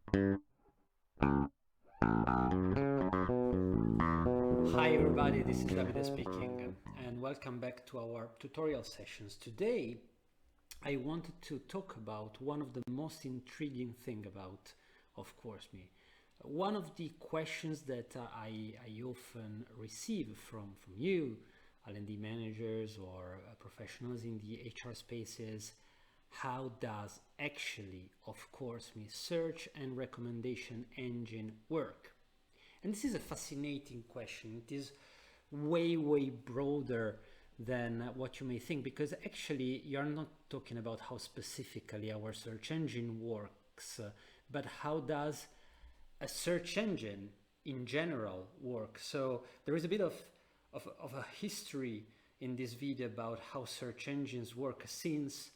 Hi everybody, this is Davide speaking, and welcome back to our tutorial sessions. Today I wanted to talk about one of the most intriguing thing about OfCourseMe. One of the questions that I often receive from you, L&D managers or professionals in the HR spaces: how does actually OfCourseMe search and recommendation engine work? And this is a fascinating question. It is way broader than what you may think, because actually you're not talking about how specifically our search engine works, but how does a search engine in general work. So there is a bit of a history in this video about how search engines work since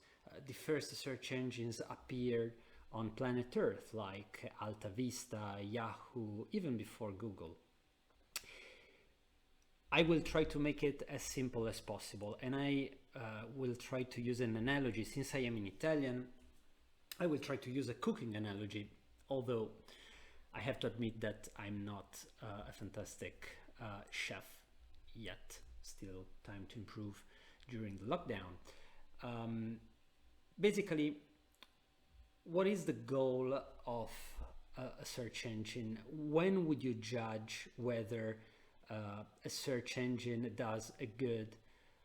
the first search engines appeared on planet Earth, like Alta Vista, Yahoo, even before Google. I will try to make it as simple as possible, and I will try to use an analogy. Since I am in Italian, I will try to use a cooking analogy, although I have to admit that I'm not a fantastic chef yet. Still time to improve during the lockdown. Basically, what is the goal of a search engine? When would you judge whether a search engine does a good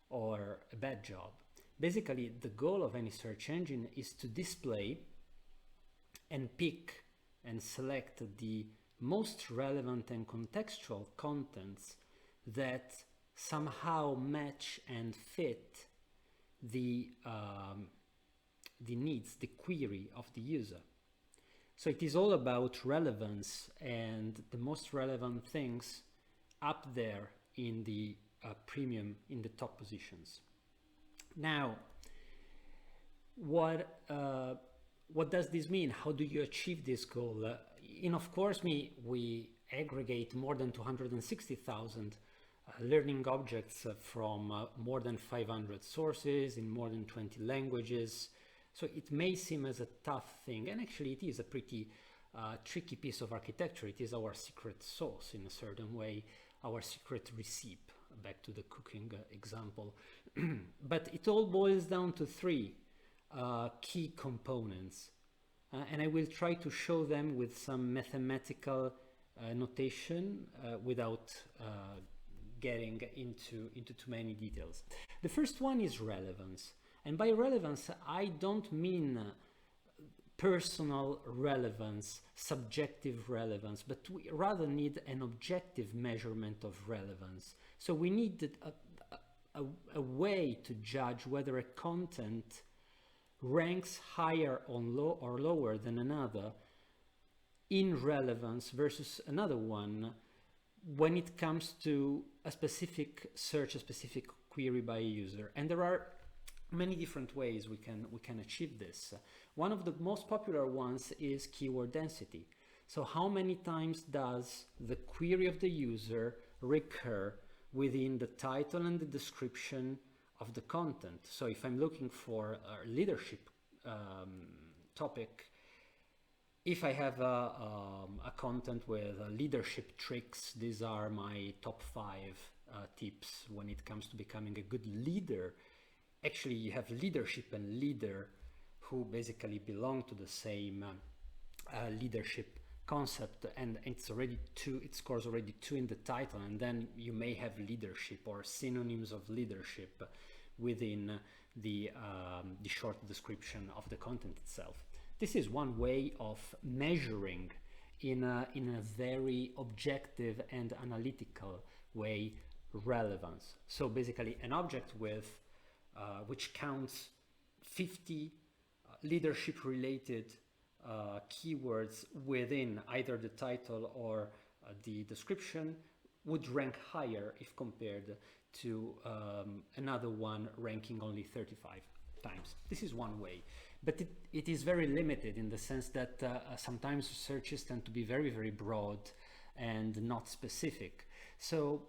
or a bad job? Basically, the goal of any search engine is to display and pick and select the most relevant and contextual contents that somehow match and fit the needs, the query of the user. So it is all about relevance and the most relevant things up there in the premium, in the top positions. Now, what does this mean? How do you achieve this goal? In OfCourseMe, we aggregate more than 260,000 learning objects from more than 500 sources in more than 20 languages. So it may seem as a tough thing, and actually it is a pretty tricky piece of architecture. It is our secret sauce in a certain way, our secret recipe, back to the cooking example. But it all boils down to three key components, and I will try to show them with some mathematical notation without getting into too many details. The first one is relevance. And by relevance, I don't mean personal relevance, subjective relevance, but we rather need an objective measurement of relevance. So we need a way to judge whether a content ranks higher or lower than another in relevance versus another one when it comes to a specific search, a specific query by a user. And there are many different ways we can achieve this. One of the most popular ones is keyword density. So how many times does the query of the user recur within the title and the description of the content? So if I'm looking for a leadership topic, if I have a content with leadership tricks, these are my top 5 tips when it comes to becoming a good leader. Actually, you have leadership and leader, who basically belong to the same leadership concept, and it's already 2, it scores already 2 in the title, and then you may have leadership or synonyms of leadership within the short description of the content itself. This is one way of measuring in a very objective and analytical way relevance. So basically an object with which counts 50 leadership related keywords within either the title or the description would rank higher if compared to another one ranking only 35 times. This is one way, but it is very limited in the sense that sometimes searches tend to be very broad and not specific. So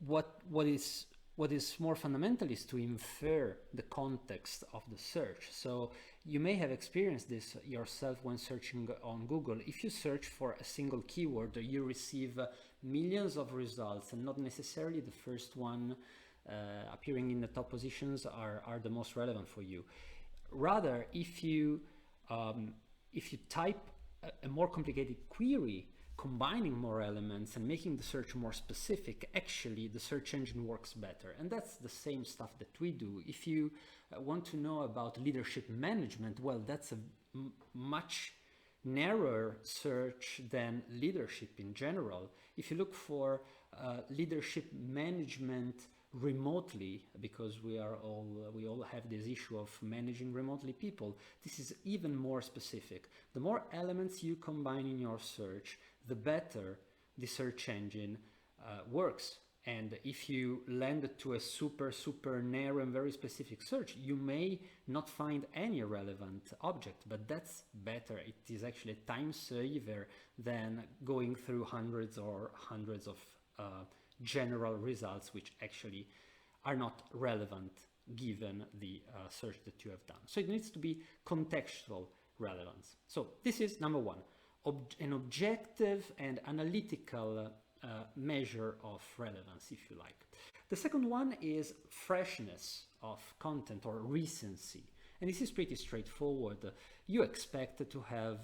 what is what is more fundamental is to infer the context of the search. So you may have experienced this yourself when searching on Google. If you search for a single keyword, you receive millions of results, and not necessarily the first one appearing in the top positions are the most relevant for you. Rather, if you type a more complicated query, combining more elements and making the search more specific, actually the search engine works better. And that's the same stuff that we do. If you want to know about leadership management, well, that's a much narrower search than leadership in general. If you look for leadership management remotely, because we all have this issue of managing remotely people, this is even more specific. The more elements you combine in your search, the better the search engine works. And if you land to a super narrow and very specific search, you may not find any relevant object, but that's better. It is actually a time saver than going through hundreds of general results, which actually are not relevant given the search that you have done. So it needs to be contextual relevance. So this is number one, an objective and analytical measure of relevance, if you like. The second one is freshness of content or recency. And this is pretty straightforward. You expect to have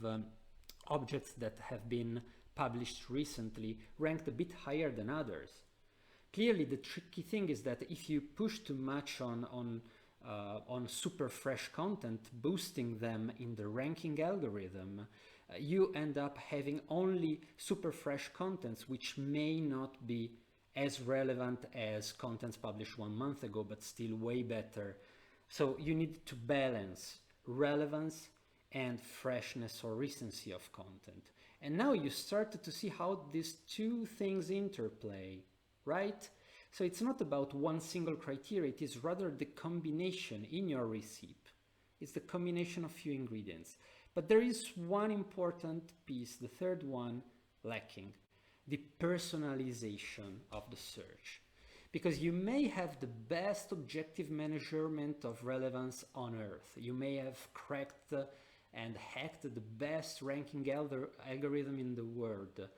objects that have been published recently ranked a bit higher than others. Clearly, the tricky thing is that if you push too much on super fresh content, boosting them in the ranking algorithm, you end up having only super fresh contents which may not be as relevant as contents published 1 month ago, but still way better. So you need to balance relevance and freshness or recency of content. And now you start to see how these two things interplay, right? So it's not about one single criteria, it is rather the combination in your recipe. It's the combination of few ingredients. But there is one important piece, the third one, lacking: the personalization of the search. Because you may have the best objective measurement of relevance on earth. You may have cracked and hacked the best ranking algorithm in the world.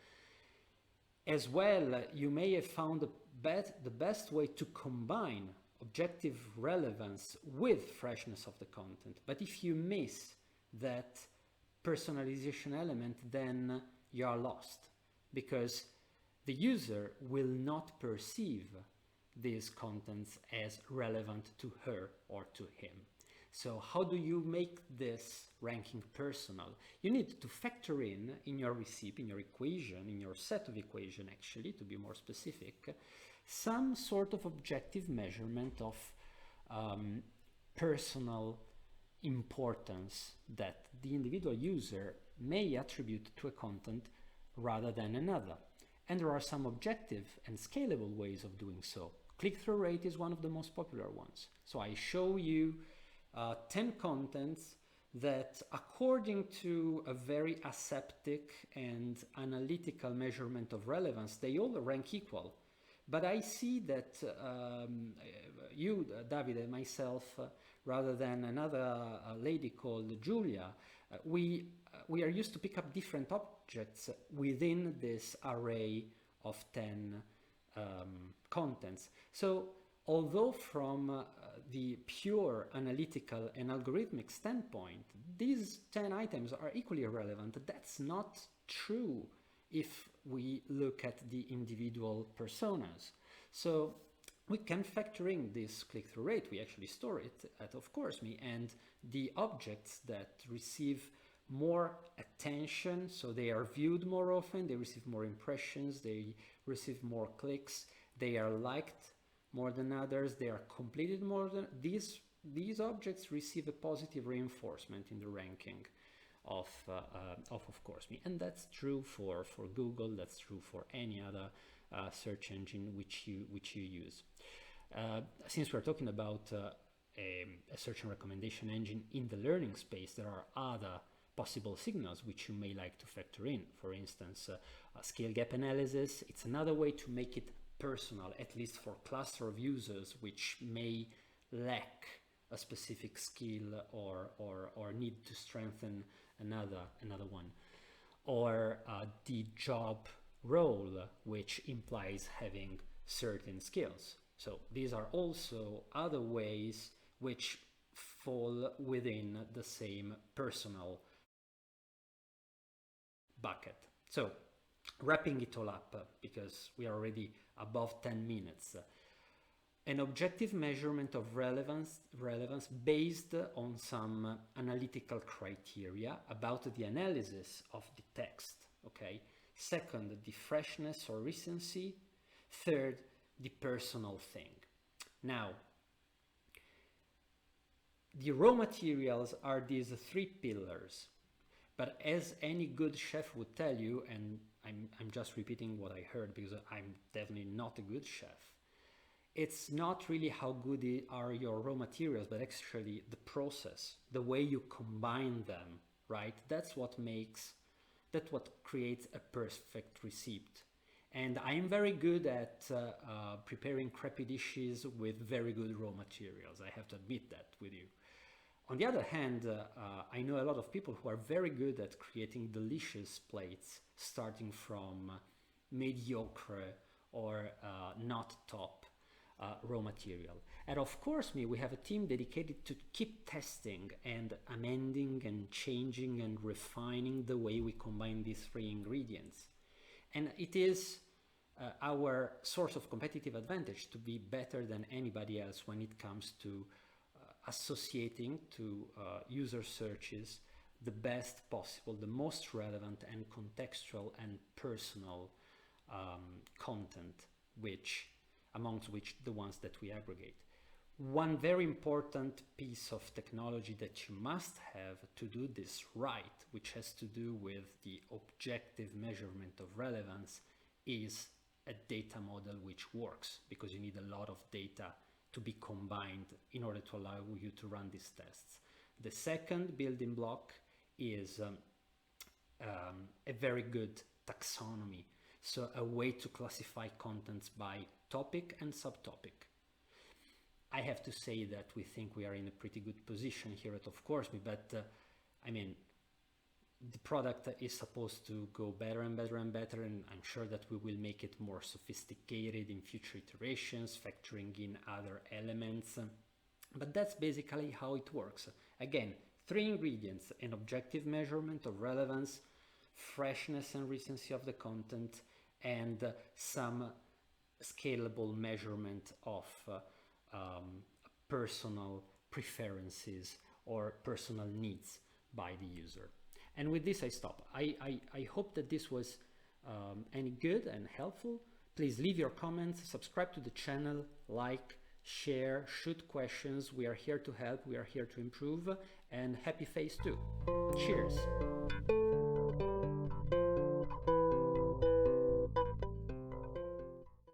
As well, you may have found the best way to combine objective relevance with freshness of the content. But if you miss that personalization element, then you are lost, because the user will not perceive these contents as relevant to her or to him. So how do you make this ranking personal? You need to factor in your recipe, in your equation, in your set of equation actually, to be more specific, some sort of objective measurement of personal importance that the individual user may attribute to a content rather than another. And there are some objective and scalable ways of doing so. Click-through rate is one of the most popular ones. So I show you 10 contents that, according to a very aseptic and analytical measurement of relevance, they all rank equal. But I see that you, Davide, and myself, rather than another lady called Julia, we are used to pick up different objects within this array of 10 contents. So although from the pure analytical and algorithmic standpoint, these 10 items are equally relevant, that's not true if we look at the individual personas. So we can factor in this click-through rate. We actually store it at OfCourseMe, and the objects that receive more attention, so they are viewed more often, they receive more impressions, they receive more clicks, they are liked more than others, they are completed more than these objects receive a positive reinforcement in the ranking of OfCourseMe. And that's true for Google, that's true for any other search engine which you use. Since we're talking about a search and recommendation engine in the learning space, there are other possible signals which you may like to factor in. For instance, scale gap analysis. It's another way to make it personal, at least for cluster of users which may lack a specific skill or need to strengthen another one, or the job role which implies having certain skills. So these are also other ways which fall within the same personal bucket. So wrapping it all up, because we are already above 10 minutes, an objective measurement of relevance based on some analytical criteria about the analysis of the text. Okay. Second, the freshness or recency. Third, the personal thing. Now, the raw materials are these three pillars, but as any good chef would tell you, and I'm just repeating what I heard because I'm definitely not a good chef, it's not really how good are your raw materials, but actually the process, the way you combine them, right? That's what creates a perfect recipe. And I am very good at preparing crappy dishes with very good raw materials. I have to admit that with you. On the other hand, I know a lot of people who are very good at creating delicious plates, starting from mediocre or not top raw material. At OfCourseMe, we have a team dedicated to keep testing and amending and changing and refining the way we combine these three ingredients. And it is our source of competitive advantage to be better than anybody else when it comes to associating to user searches the best possible, the most relevant and contextual and personal content, amongst which the ones that we aggregate. One very important piece of technology that you must have to do this right, which has to do with the objective measurement of relevance, is a data model which works, because you need a lot of data to be combined in order to allow you to run these tests. The second building block is a very good taxonomy, so a way to classify contents by topic and subtopic. I have to say that we think we are in a pretty good position here at OfCourseMe, but I mean, the product is supposed to go better and better and better, and I'm sure that we will make it more sophisticated in future iterations, factoring in other elements. But that's basically how it works. Again, three ingredients: an objective measurement of relevance, freshness and recency of the content, and some scalable measurement of personal preferences or personal needs by the user. And with this I stop. I hope that this was any good and helpful. Please leave your comments, subscribe to the channel, like, share, shoot questions. We are here to help, we are here to improve, and happy phase 2. Cheers!